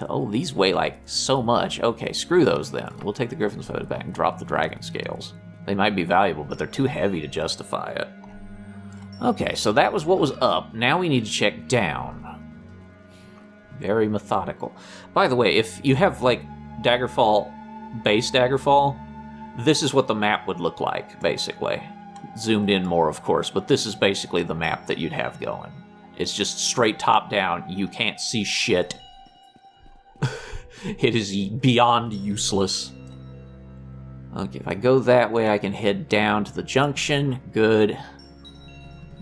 Oh, these weigh, like, so much. Okay, screw those, then. We'll take the Griffin's feathers back and drop the dragon scales. They might be valuable, but they're too heavy to justify it. Okay, so that was what was up. Now we need to check down. Very methodical. By the way, if you have, like, Daggerfall, base Daggerfall, this is what the map would look like, basically. Zoomed in more, of course, but this is basically the map that you'd have going. It's just straight top down. You can't see shit. It is beyond useless. Okay, if I go that way, I can head down to the junction. Good.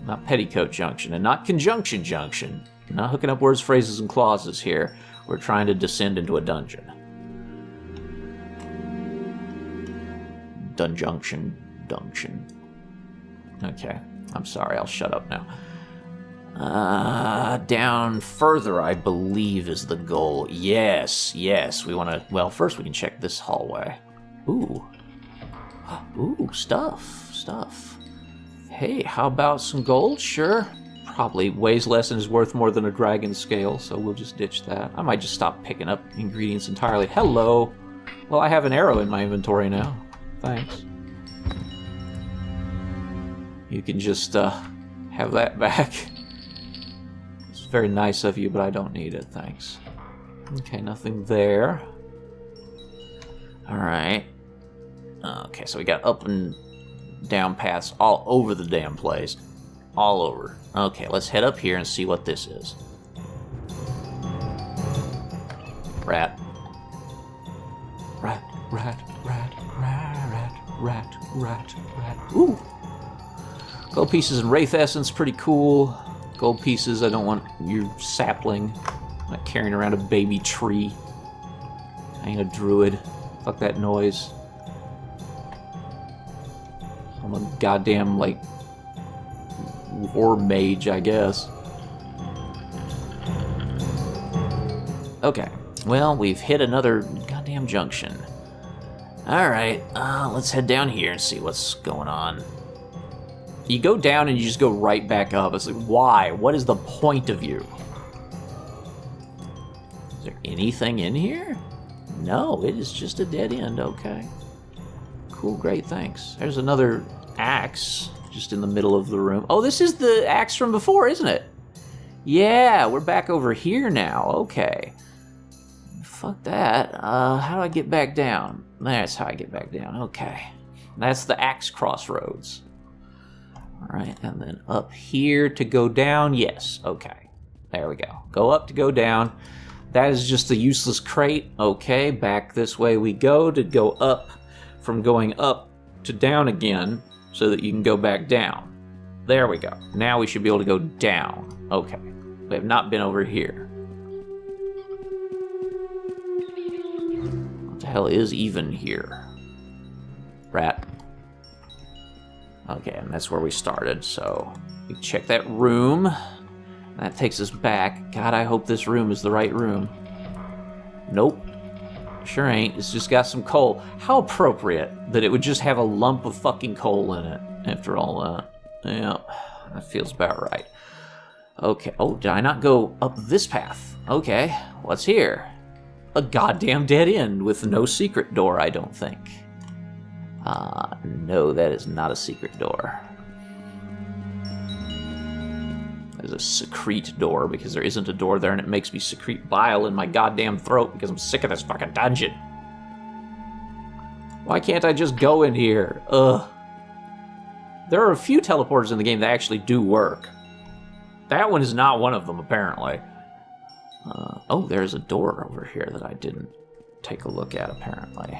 Not Petticoat Junction, and not Conjunction Junction. I'm not hooking up words, phrases, and clauses here. We're trying to descend into a dungeon. Dunjunction. Okay, I'm sorry, I'll shut up now. Down further, I believe, is the goal. Yes, we want to... Well, first we can check this hallway. Ooh, stuff. Hey, how about some gold? Sure. Probably weighs less and is worth more than a dragon scale, so we'll just ditch that. I might just stop picking up ingredients entirely. Hello! Well, I have an arrow in my inventory now. Thanks. You can just, have that back. It's very nice of you, but I don't need it, thanks. Okay, nothing there. Alright. Okay, so we got up and down paths all over the damn place. All over. Okay, let's head up here and see what this is. Rat. Ooh! Gold pieces and Wraith Essence, pretty cool. Gold pieces, I don't want your sapling. I'm not carrying around a baby tree. I ain't a druid. Fuck that noise. I'm a goddamn, like, war mage, I guess. Okay, well, we've hit another goddamn junction. Alright, let's head down here and see what's going on. You go down and you just go right back up. It's like, why? What is the point of you? Is there anything in here? No, it is just a dead end, okay. Cool, great, thanks. There's another axe just in the middle of the room. Oh, this is the axe from before, isn't it? Yeah, we're back over here now, okay. Fuck that. How do I get back down? That's how I get back down, okay. That's the axe crossroads. Alright, and then up here to go down, yes, okay. There we go. Go up to go down. That is just a useless crate. Okay, back this way we go to go up from going up to down again so that you can go back down. There we go. Now we should be able to go down. Okay. We have not been over here. What the hell is even here? Rat. Okay, and that's where we started, so we check that room. That takes us back. God, I hope this room is the right room. Nope. Sure ain't. It's just got some coal. How appropriate that it would just have a lump of fucking coal in it after all that. Yeah, that feels about right. Okay. Oh, did I not go up this path? Okay. What's here? A goddamn dead end with no secret door, I don't think. No, that is not a secret door. There's a secrete door because there isn't a door there and it makes me secrete bile in my goddamn throat because I'm sick of this fucking dungeon. Why can't I just go in here? Ugh. There are a few teleporters in the game that actually do work. That one is not one of them, apparently. Oh, there's a door over here that I didn't take a look at, apparently.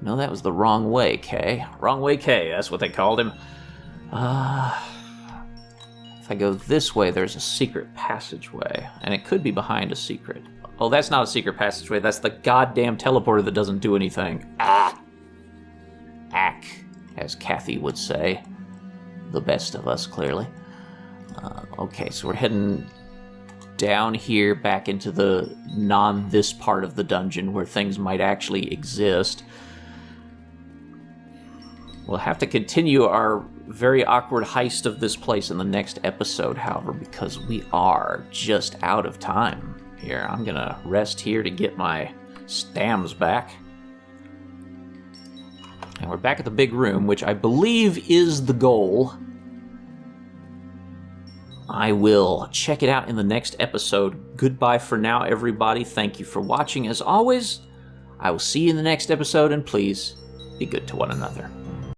No, that was the wrong way, Kay. Wrong way, Kay. That's what they called him. If I go this way, there's a secret passageway. And it could be behind a secret. Oh, that's not a secret passageway. That's the goddamn teleporter that doesn't do anything. Ah! Ack, as Kathy would say. The best of us, clearly. Okay, so we're heading down here back into the non-this part of the dungeon where things might actually exist. We'll have to continue our very awkward heist of this place in the next episode, however, because we are just out of time here. I'm gonna rest here to get my stams back. And we're back at the big room, which I believe is the goal. I will check it out in the next episode. Goodbye for now, everybody. Thank you for watching. As always, I will see you in the next episode, and please be good to one another.